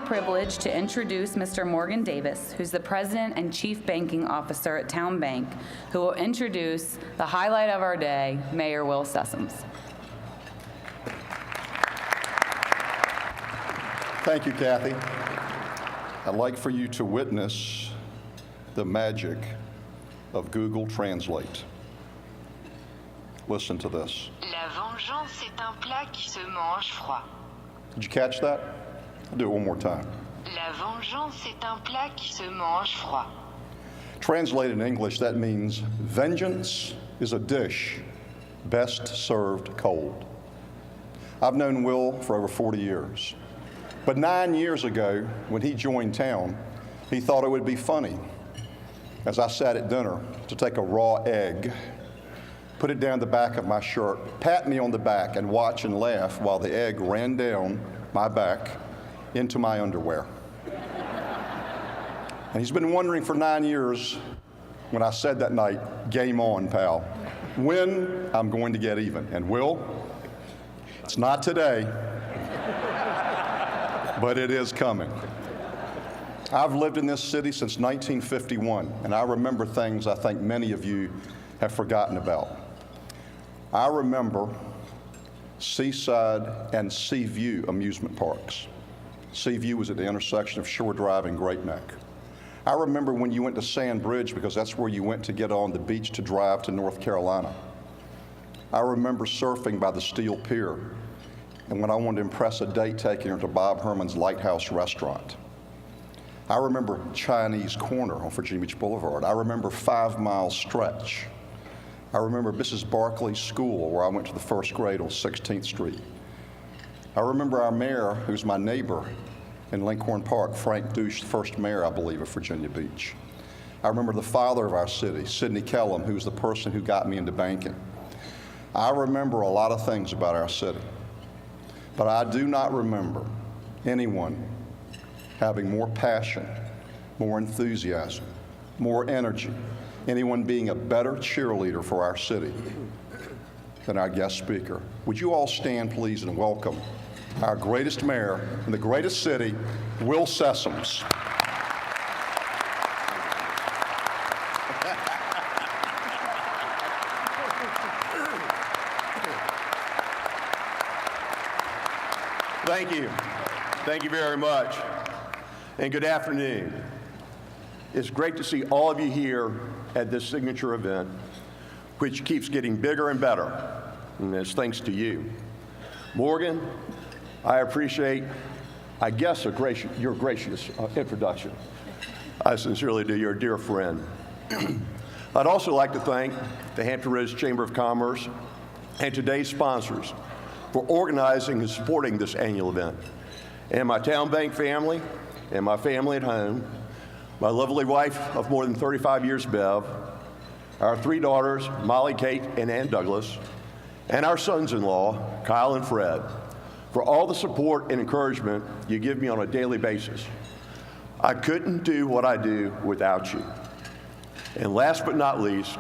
privilege to introduce Mr. Morgan Davis, who's the President and Chief Banking Officer at Town Bank, who will introduce the highlight of our day, Mayor Will Sessoms. Thank you, Kathy. I'd like for you to witness the magic of Google Translate. Listen to this. La vengeance est un plat qui se mange froid. Did you catch that? I'll do it one more time. La vengeance est un plat qui se mange froid. Translated in English, that means vengeance is a dish best served cold. I've known Will for over 40 years. But 9 years ago, when he joined town, he thought it would be funny, as I sat at dinner, to take a raw egg, put it down the back of my shirt, pat me on the back, and watch and laugh while the egg ran down my back into my underwear. And he's been wondering for 9 years, when I said that night, game on, pal, when I'm going to get even. And Will, it's not today, but it is coming. I've lived in this city since 1951, and I remember things I think many of you have forgotten about. I remember Seaside and Seaview amusement parks. Seaview was at the intersection of Shore Drive and Great Neck. I remember when you went to Sand Bridge because that's where you went to get on the beach to drive to North Carolina. I remember surfing by the Steel Pier, and when I wanted to impress a date, taking her to Bob Herman's Lighthouse Restaurant. I remember Chinese Corner on Virginia Beach Boulevard. I remember 5 Mile Stretch. I remember Mrs. Barclay's school, where I went to the first grade on 16th Street. I remember our mayor, who's my neighbor in Lincoln Park, Frank Douche, first mayor, I believe, of Virginia Beach. I remember the father of our city, Sidney Kellum, who was the person who got me into banking. I remember a lot of things about our city, but I do not remember anyone having more passion, more enthusiasm, more energy, anyone being a better cheerleader for our city than our guest speaker. Would you all stand, please, and welcome our greatest mayor in the greatest city, Will Sessoms. Thank you. Thank you very much. And good afternoon. It's great to see all of you here at this signature event, which keeps getting bigger and better, and it's thanks to you. Morgan, I appreciate, I guess, your gracious introduction. I sincerely do. You're a dear friend. I'd also like to thank the Hampton Roads Chamber of Commerce and today's sponsors for organizing and supporting this annual event, and my Town Bank family, and my family at home, my lovely wife of more than 35 years, Bev, our 3 daughters, Molly, Kate, and Ann Douglas, and our sons-in-law, Kyle and Fred, for all the support and encouragement you give me on a daily basis. I couldn't do what I do without you. And last but not least,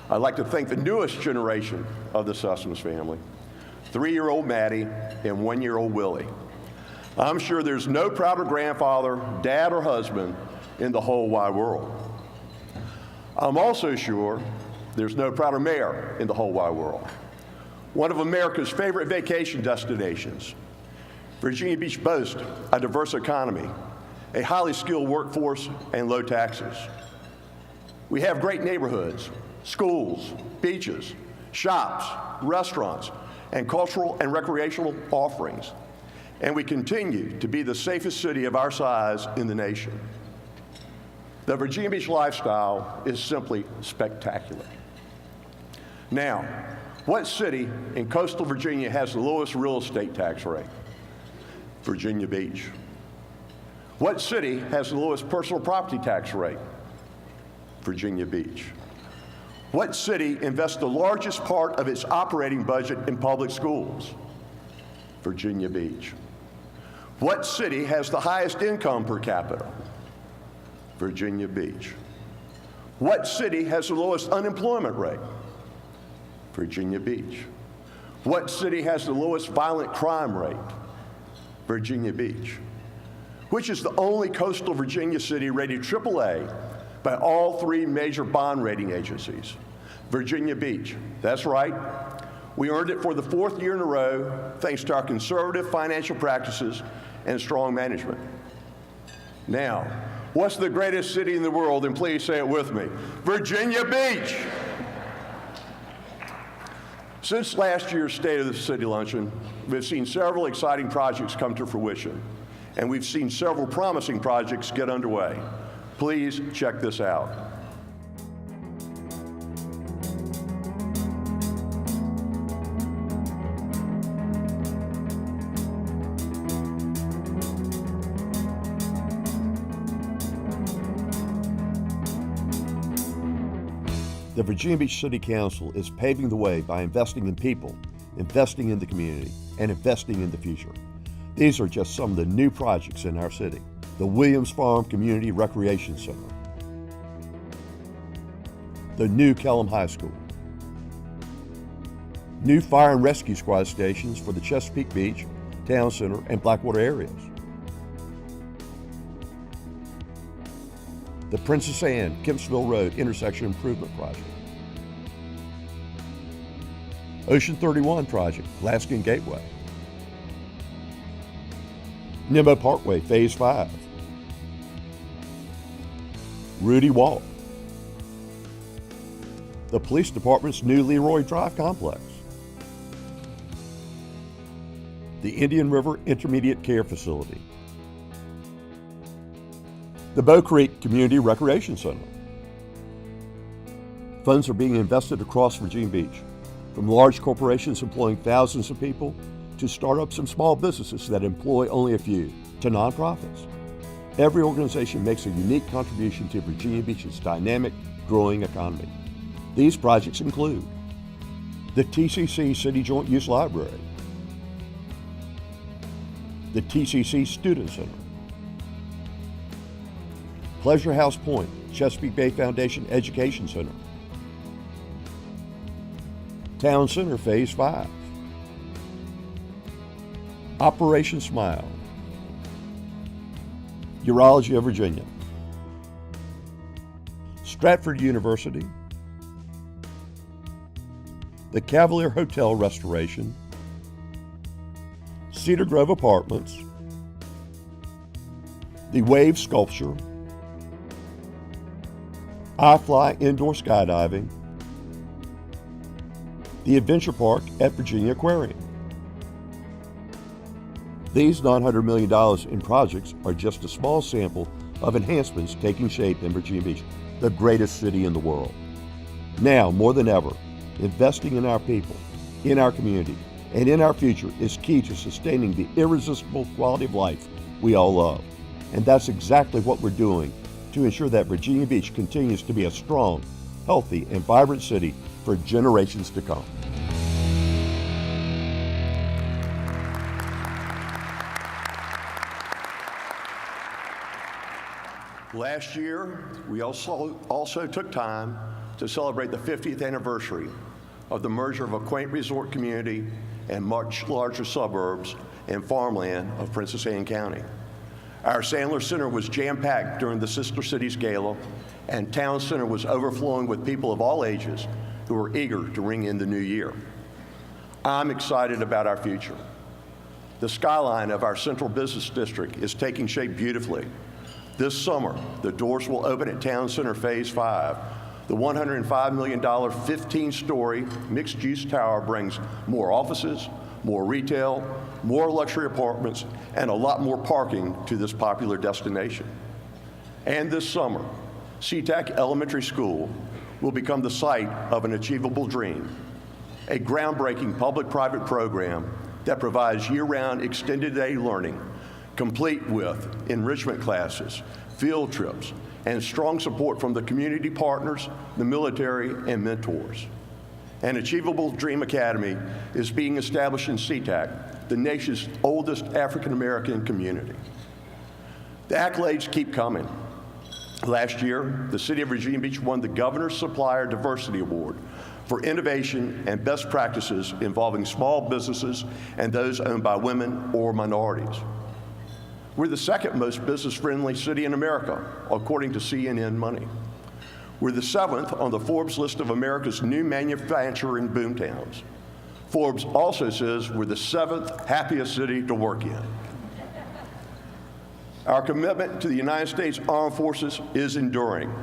I'd like to thank the newest generation of the Sessoms family, 3-year-old Maddie and 1-year-old Willie. I'm sure there's no prouder grandfather, dad, or husband in the whole wide world. I'm also sure there's no prouder mayor in the whole wide world. One of America's favorite vacation destinations. Virginia Beach boasts a diverse economy, a highly skilled workforce, and low taxes. We have great neighborhoods, schools, beaches, shops, restaurants, and cultural and recreational offerings. And we continue to be the safest city of our size in the nation. The Virginia Beach lifestyle is simply spectacular. Now, what city in coastal Virginia has the lowest real estate tax rate? Virginia Beach. What city has the lowest personal property tax rate? Virginia Beach. What city invests the largest part of its operating budget in public schools? Virginia Beach. What city has the highest income per capita? Virginia Beach. What city has the lowest unemployment rate? Virginia Beach. What city has the lowest violent crime rate? Virginia Beach. which is the only coastal Virginia city rated AAA by all three major bond rating agencies. Virginia Beach, that's right. We earned it for the fourth year in a row thanks to our conservative financial practices and strong management. Now, what's the greatest city in the world? And please say it with me. Virginia Beach. Since last year's State of the City Luncheon, we've seen several exciting projects come to fruition, and we've seen several promising projects get underway. Please check this out. The Virginia Beach City Council is paving the way by investing in people, investing in the community, and investing in the future. These are just some of the new projects in our city. The Williams Farm Community Recreation Center, the new Kellum High School, new fire and rescue squad stations for the Chesapeake Beach, Town Center, and Blackwater areas, the Princess Anne Kempsville Road Intersection Improvement Project, Ocean 31 Project, Laskin Gateway, Nimmo Parkway Phase 5, Rudy Walk, the Police Department's new Leroy Drive Complex, the Indian River Intermediate Care Facility, the Bow Creek Community Recreation Center. Funds are being invested across Virginia Beach, from large corporations employing thousands of people to startups and small businesses that employ only a few, to nonprofits. Every organization makes a unique contribution to Virginia Beach's dynamic, growing economy. These projects include the TCC City Joint Use Library, the TCC Student Center, Pleasure House Point, Chesapeake Bay Foundation Education Center, Town Center Phase 5, Operation Smile, Urology of Virginia, Stratford University, the Cavalier Hotel Restoration, Cedar Grove Apartments, the Wave Sculpture, iFly Indoor Skydiving, the Adventure Park at Virginia Aquarium. These $900 million in projects are just a small sample of enhancements taking shape in Virginia Beach, the greatest city in the world. Now, more than ever, investing in our people, in our community, and in our future is key to sustaining the irresistible quality of life we all love. And that's exactly what we're doing to ensure that Virginia Beach continues to be a strong, healthy, and vibrant city for generations to come. Last year, we also took time to celebrate the 50th anniversary of the merger of a quaint resort community and much larger suburbs and farmland of Princess Anne County. Our Sandler Center was jam-packed during the Sister Cities Gala, and Town Center was overflowing with people of all ages who were eager to ring in the new year. I'm excited about our future. The skyline of our central business district is taking shape beautifully. This summer, the doors will open at Town Center Phase 5. The $105 million 15-story mixed-use tower brings more offices, more retail, more luxury apartments, and a lot more parking to this popular destination. And this summer, SeaTac Elementary School will become the site of an achievable dream, a groundbreaking public-private program that provides year-round extended day learning, complete with enrichment classes, field trips, and strong support from the community partners, the military, and mentors. An Achievable Dream Academy is being established in SeaTac, the nation's oldest African-American community. The accolades keep coming. Last year, the City of Virginia Beach won the Governor's Supplier Diversity Award for innovation and best practices involving small businesses and those owned by women or minorities. We're the second most business-friendly city in America, according to CNN Money. We're the 7th on the Forbes list of America's new manufacturing boomtowns. Forbes also says we're the 7th happiest city to work in. Our commitment to the United States Armed Forces is enduring.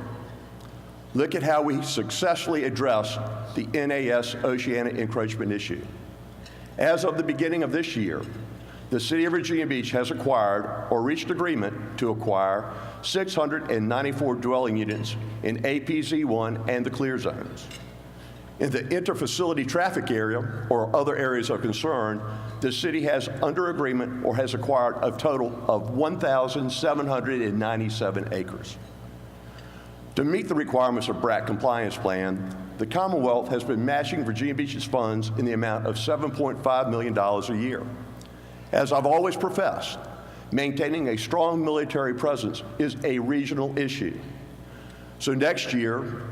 Look at how we successfully address the NAS Oceana encroachment issue. As of the beginning of this year, the City of Virginia Beach has acquired or reached agreement to acquire 694 dwelling units in APZ1 and the clear zones. In the interfacility traffic area or other areas of concern, the city has under agreement or has acquired a total of 1,797 acres. To meet the requirements of BRAC compliance plan, the Commonwealth has been matching Virginia Beach's funds in the amount of $7.5 million a year. As I've always professed, maintaining a strong military presence is a regional issue. So next year,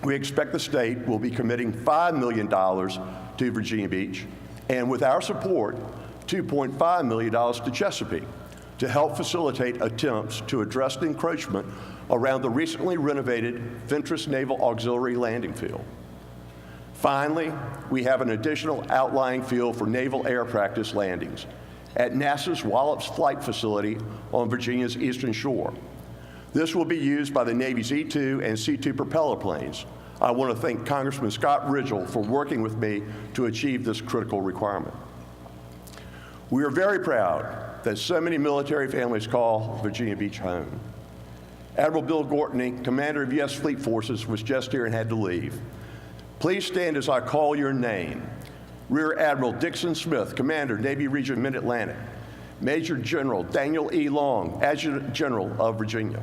we expect the state will be committing $5 million to Virginia Beach, and with our support, $2.5 million to Chesapeake to help facilitate attempts to address the encroachment around the recently renovated Fentress Naval Auxiliary Landing Field. Finally, we have an additional outlying field for naval air practice landings at NASA's Wallops Flight Facility on Virginia's eastern shore. This will be used by the Navy's E-2 and C-2 propeller planes. I want to thank Congressman Scott Ridgell for working with me to achieve this critical requirement. We are very proud that so many military families call Virginia Beach home. Admiral Bill Gortney, commander of U.S. Fleet Forces, was just here and had to leave. Please stand as I call your name. Rear Admiral Dixon Smith, commander, Navy Region Mid-Atlantic. Major General Daniel E. Long, Adjutant General of Virginia.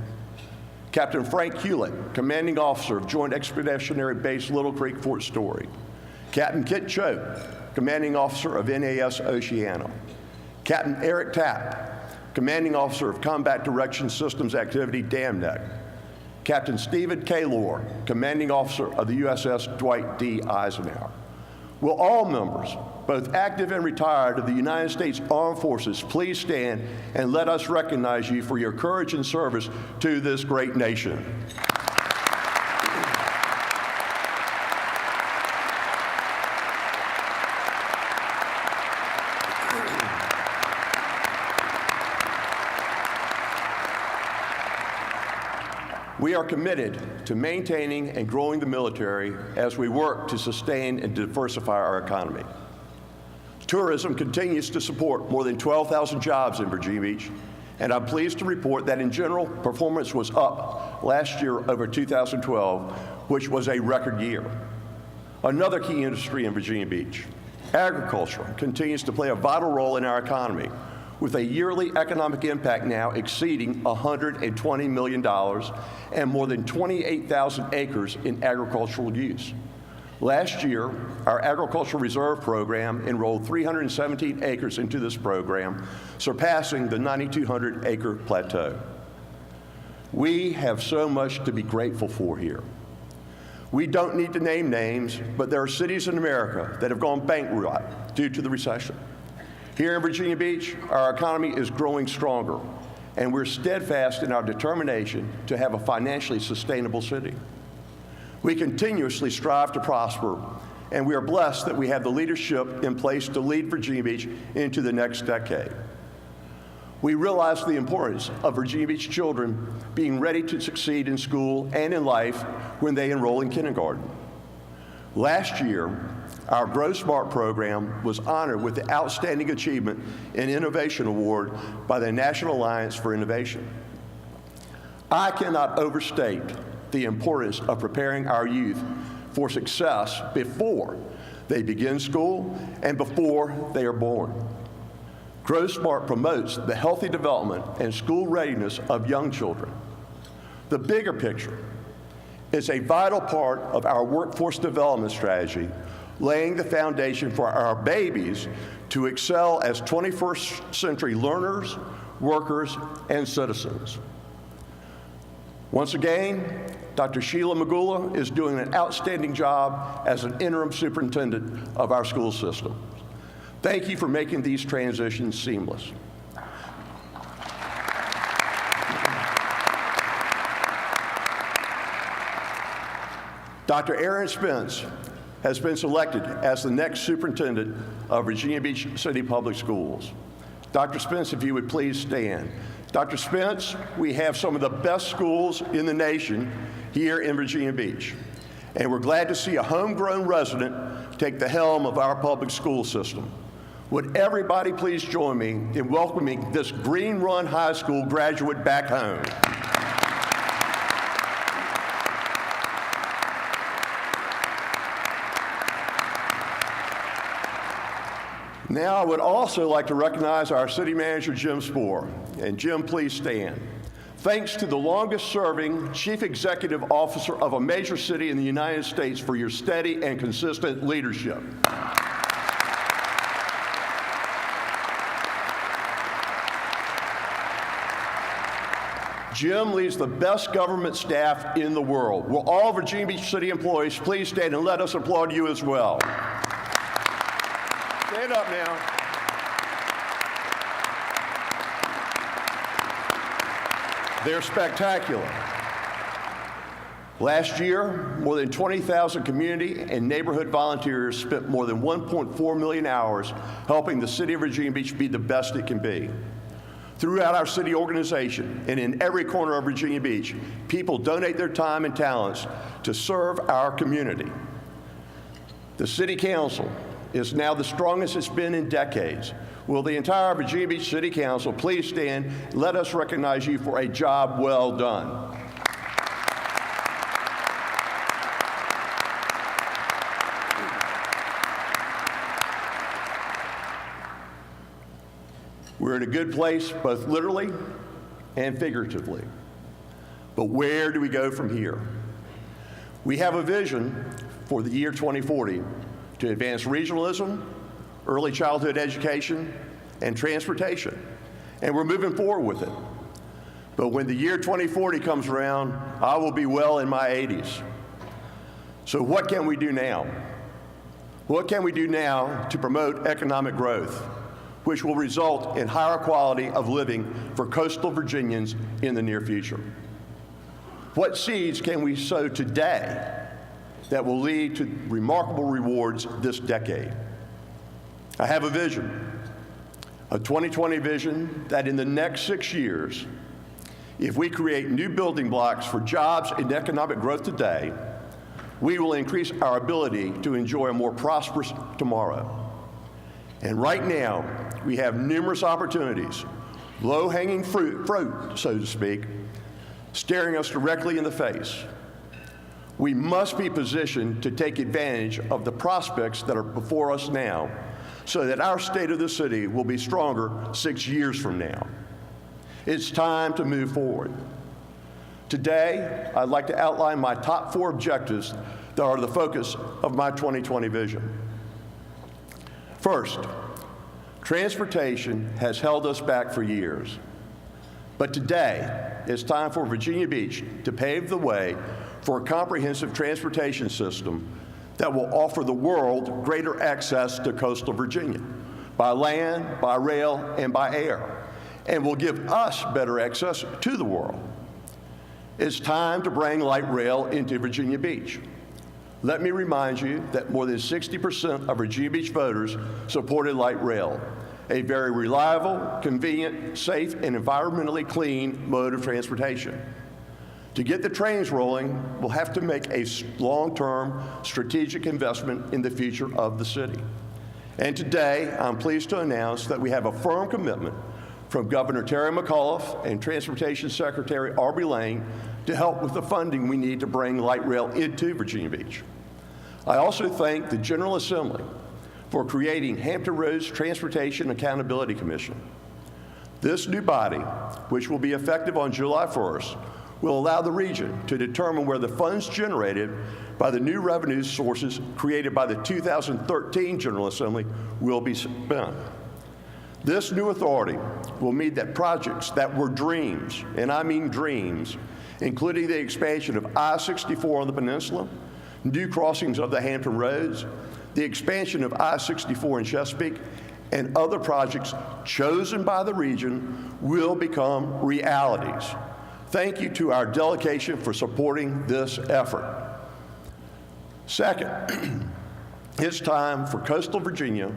Captain Frank Hewlett, commanding officer of Joint Expeditionary Base Little Creek, Fort Story. Captain Kit Choate, commanding officer of NAS Oceana. Captain Eric Tapp, commanding officer of Combat Direction Systems Activity Dam Neck. Captain Stephen Kaylor, commanding officer of the USS Dwight D. Eisenhower. Will all members, both active and retired, of the United States Armed Forces please stand and let us recognize you for your courage and service to this great nation. We are committed to maintaining and growing the military as we work to sustain and diversify our economy. Tourism continues to support more than 12,000 jobs in Virginia Beach, and I'm pleased to report that in general, performance was up last year over 2012, which was a record year. Another key industry in Virginia Beach, agriculture, continues to play a vital role in our economy, with a yearly economic impact now exceeding $120 million and more than 28,000 acres in agricultural use. Last year, our Agricultural Reserve Program enrolled 317 acres into this program, surpassing the 9,200-acre plateau. We have so much to be grateful for here. We don't need to name names, but there are cities in America that have gone bankrupt due to the recession. Here in Virginia Beach, our economy is growing stronger, and we're steadfast in our determination to have a financially sustainable city. We continuously strive to prosper, and we are blessed that we have the leadership in place to lead Virginia Beach into the next decade. We realize the importance of Virginia Beach children being ready to succeed in school and in life when they enroll in kindergarten. Last year, our Grow Smart program was honored with the Outstanding Achievement in Innovation Award by the National Alliance for Innovation. I cannot overstate the importance of preparing our youth for success before they begin school and before they are born. Grow Smart promotes the healthy development and school readiness of young children. The bigger picture is a vital part of our workforce development strategy, laying the foundation for our babies to excel as 21st century learners, workers, and citizens. Once again, Dr. Sheila Magula is doing an outstanding job as an interim superintendent of our school system. Thank you for making these transitions seamless. Dr. Aaron Spence has been selected as the next superintendent of Virginia Beach City Public Schools. Dr. Spence, if you would please stand. Dr. Spence, we have some of the best schools in the nation here in Virginia Beach, and we're glad to see a homegrown resident take the helm of our public school system. Would everybody please join me in welcoming this Green Run High School graduate back home? Now, I would also like to recognize our city manager, Jim Spoor. And Jim, please stand. Thanks to the longest-serving chief executive officer of a major city in the United States for your steady and consistent leadership. Jim leads the best government staff in the world. Will all Virginia Beach City employees please stand and let us applaud you as well? Stand up now. They're spectacular. Last year, more than 20,000 community and neighborhood volunteers spent more than 1.4 million hours helping the city of Virginia Beach be the best it can be. Throughout our city organization and in every corner of Virginia Beach, people donate their time and talents to serve our community. The City Council is now the strongest it's been in decades. Will the entire Virginia Beach City Council please stand? Let us recognize you for a job well done. We're in a good place, both literally and figuratively. But where do we go from here? We have a vision for the year 2040 to advance regionalism, early childhood education, and transportation. And we're moving forward with it. But when the year 2040 comes around, I will be well in my 80s. So what can we do now? What can we do now to promote economic growth, which will result in higher quality of living for coastal Virginians in the near future? What seeds can we sow today that will lead to remarkable rewards this decade? I have a vision, a 2020 vision that in the next 6 years, if we create new building blocks for jobs and economic growth today, we will increase our ability to enjoy a more prosperous tomorrow. And right now, we have numerous opportunities, low-hanging fruit, so to speak, staring us directly in the face. We must be positioned to take advantage of the prospects that are before us now so that our state of the city will be stronger 6 years from now. It's time to move forward. Today, I'd like to outline my top 4 objectives that are the focus of my 2020 vision. First, transportation has held us back for years. But today, it's time for Virginia Beach to pave the way for a comprehensive transportation system that will offer the world greater access to coastal Virginia by land, by rail, and by air, and will give us better access to the world. It's time to bring light rail into Virginia Beach. Let me remind you that more than 60% of Virginia Beach voters supported light rail, a very reliable, convenient, safe, and environmentally clean mode of transportation. To get the trains rolling, we'll have to make a long-term strategic investment in the future of the city. And today, I'm pleased to announce that we have a firm commitment from Governor Terry McAuliffe and Transportation Secretary Aubrey Lane to help with the funding we need to bring light rail into Virginia Beach. I also thank the General Assembly for creating Hampton Roads Transportation Accountability Commission. This new body, which will be effective on July 1st, will allow the region to determine where the funds generated by the new revenue sources created by the 2013 General Assembly will be spent. This new authority will mean that projects that were dreams, and I mean dreams, including the expansion of I-64 on the peninsula, new crossings of the Hampton Roads, the expansion of I-64 in Chesapeake, and other projects chosen by the region will become realities. Thank you to our delegation for supporting this effort. Second, it's time for coastal Virginia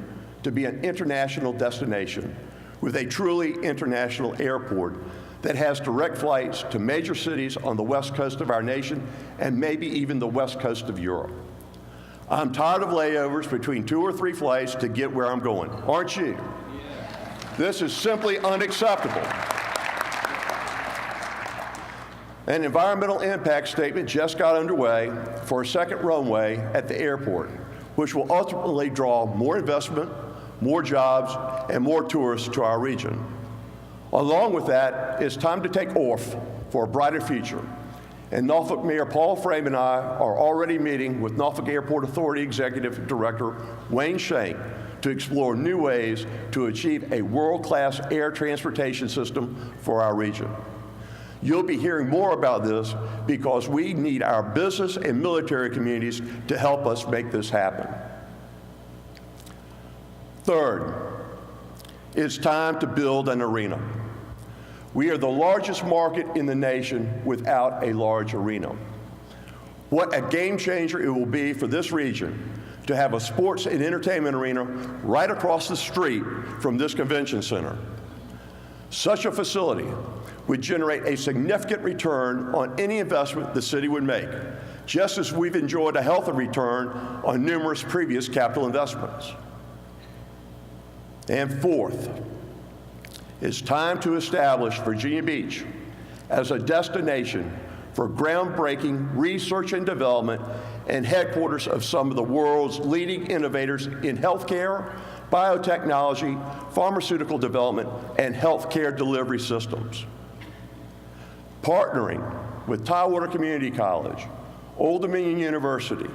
to be an international destination with a truly international airport that has direct flights to major cities on the west coast of our nation and maybe even the west coast of Europe. I'm tired of layovers between 2 or 3 flights to get where I'm going. Aren't you? This is simply unacceptable. An environmental impact statement just got underway for a second runway at the airport, which will ultimately draw more investment, more jobs, and more tourists to our region. Along with that, it's time to take off for a brighter future. And Norfolk Mayor Paul Frame and I are already meeting with Norfolk Airport Authority Executive Director Wayne Shank to explore new ways to achieve a world-class air transportation system for our region. You'll be hearing more about this because we need our business and military communities to help us make this happen. Third, it's time to build an arena. We are the largest market in the nation without a large arena. What a game changer it will be for this region to have a sports and entertainment arena right across the street from this convention center. Such a facility would generate a significant return on any investment the city would make, just as we've enjoyed a healthy return on numerous previous capital investments. And fourth, it's time to establish Virginia Beach as a destination for groundbreaking research and development and headquarters of some of the world's leading innovators in healthcare, biotechnology, pharmaceutical development, and healthcare delivery systems. Partnering with Tidewater Community College, Old Dominion University,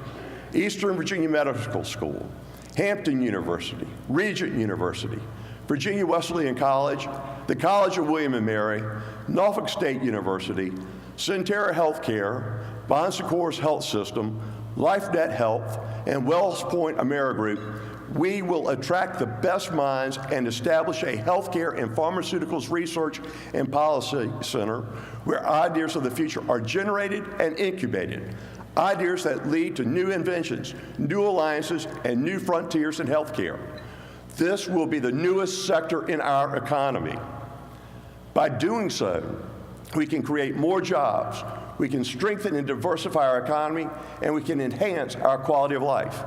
Eastern Virginia Medical School, Hampton University, Regent University, Virginia Wesleyan College, the College of William and Mary, Norfolk State University, Centera Healthcare, Bon Secours Health System, LifeNet Health, and Wells Point AmeriGroup, we will attract the best minds and establish a healthcare and pharmaceuticals research and policy center where ideas of the future are generated and incubated, ideas that lead to new inventions, new alliances, and new frontiers in healthcare. This will be the newest sector in our economy. By doing so, we can create more jobs, we can strengthen and diversify our economy, and we can enhance our quality of life.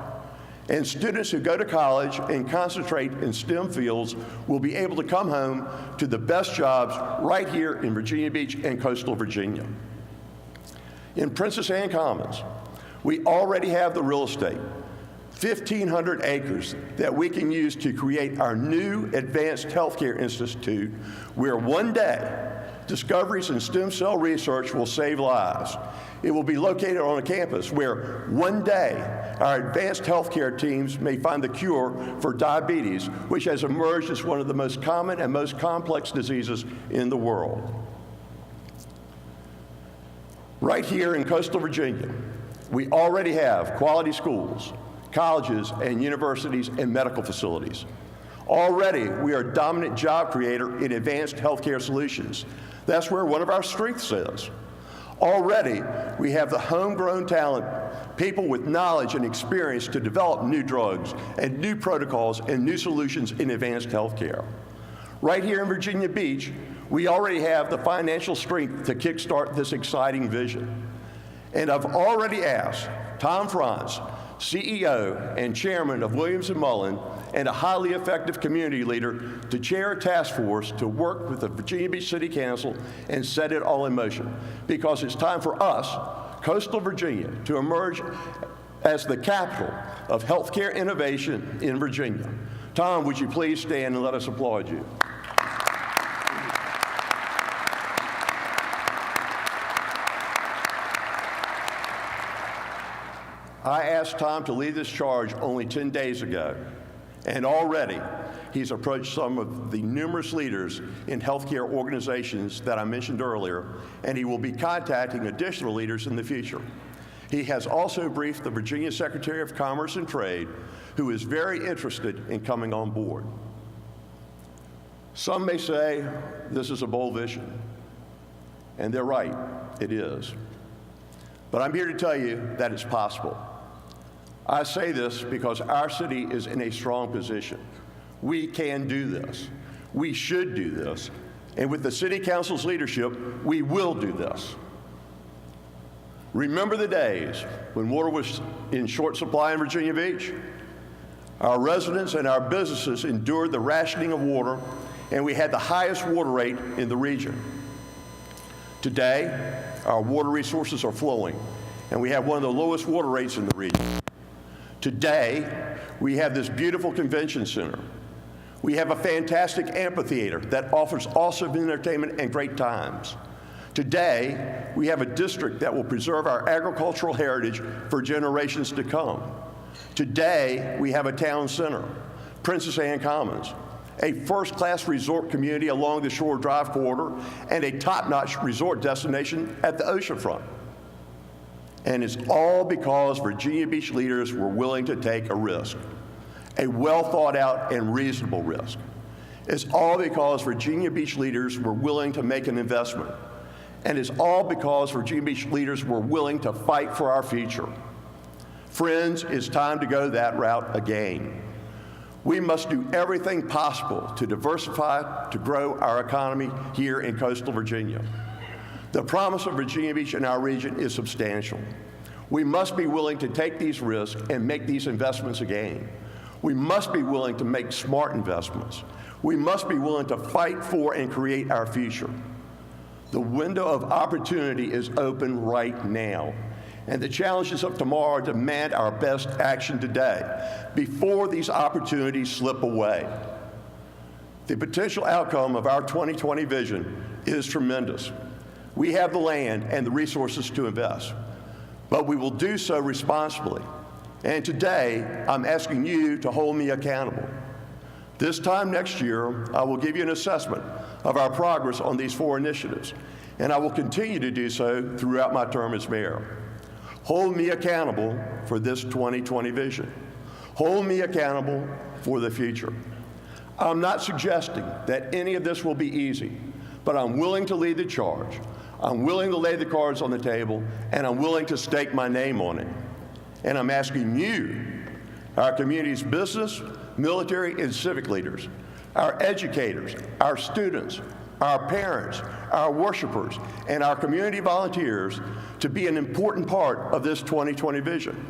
And students who go to college and concentrate in STEM fields will be able to come home to the best jobs right here in Virginia Beach and coastal Virginia. In Princess Anne Commons, we already have the real estate, 1,500 acres that we can use to create our new Advanced Healthcare Institute, where one day discoveries in stem cell research will save lives. It will be located on a campus where one day our advanced healthcare teams may find the cure for diabetes, which has emerged as one of the most common and most complex diseases in the world. Right here in coastal Virginia, we already have quality schools, colleges, and universities and medical facilities. Already, we are a dominant job creator in advanced healthcare solutions. That's where one of our strengths is. Already, we have the homegrown talent, people with knowledge and experience to develop new drugs and new protocols and new solutions in advanced healthcare. Right here in Virginia Beach, we already have the financial strength to kickstart this exciting vision. And I've already asked Tom Franz, CEO and chairman of Williams & Mullen, and a highly effective community leader, to chair a task force to work with the Virginia Beach City Council and set it all in motion. Because it's time for us, coastal Virginia, to emerge as the capital of healthcare innovation in Virginia. Tom, would you please stand and let us applaud you? I asked Tom to lead this charge only 10 days ago, and already he's approached some of the numerous leaders in healthcare organizations that I mentioned earlier, and he will be contacting additional leaders in the future. He has also briefed the Virginia Secretary of Commerce and Trade, who is very interested in coming on board. Some may say this is a bold vision, and they're right, it is. But I'm here to tell you that it's possible. I say this because our city is in a strong position. We can do this. We should do this. And with the City Council's leadership, we will do this. Remember the days when water was in short supply in Virginia Beach? Our residents and our businesses endured the rationing of water, and we had the highest water rate in the region. Today, our water resources are flowing, and we have one of the lowest water rates in the region. Today, we have this beautiful convention center. We have a fantastic amphitheater that offers awesome entertainment and great times. Today, we have a district that will preserve our agricultural heritage for generations to come. Today, we have a town center, Princess Anne Commons, a first-class resort community along the Shore Drive corridor, and a top-notch resort destination at the oceanfront. And it's all because Virginia Beach leaders were willing to take a risk, a well-thought-out and reasonable risk. It's all because Virginia Beach leaders were willing to make an investment. And it's all because Virginia Beach leaders were willing to fight for our future. Friends, it's time to go that route again. We must do everything possible to diversify, to grow our economy here in coastal Virginia. The promise of Virginia Beach in our region is substantial. We must be willing to take these risks and make these investments again. We must be willing to make smart investments. We must be willing to fight for and create our future. The window of opportunity is open right now, and the challenges of tomorrow demand our best action today before these opportunities slip away. The potential outcome of our 2020 vision is tremendous. We have the land and the resources to invest, but we will do so responsibly. And today, I'm asking you to hold me accountable. This time next year, I will give you an assessment of our progress on these 4 initiatives, and I will continue to do so throughout my term as mayor. Hold me accountable for this 2020 vision. Hold me accountable for the future. I'm not suggesting that any of this will be easy, but I'm willing to lead the charge. I'm willing to lay the cards on the table, and I'm willing to stake my name on it. And I'm asking you, our community's business, military, and civic leaders, our educators, our students, our parents, our worshipers, and our community volunteers to be an important part of this 2020 vision.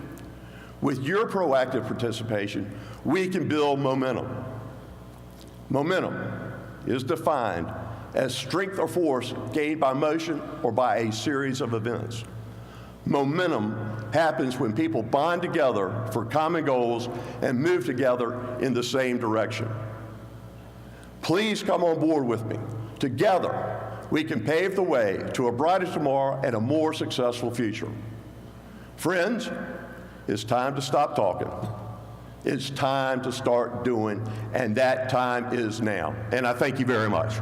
With your proactive participation, we can build momentum. Momentum is defined as strength or force gained by motion or by a series of events. Momentum happens when people bond together for common goals and move together in the same direction. Please come on board with me. Together, we can pave the way to a brighter tomorrow and a more successful future. Friends, it's time to stop talking. It's time to start doing, and that time is now. And I thank you very much.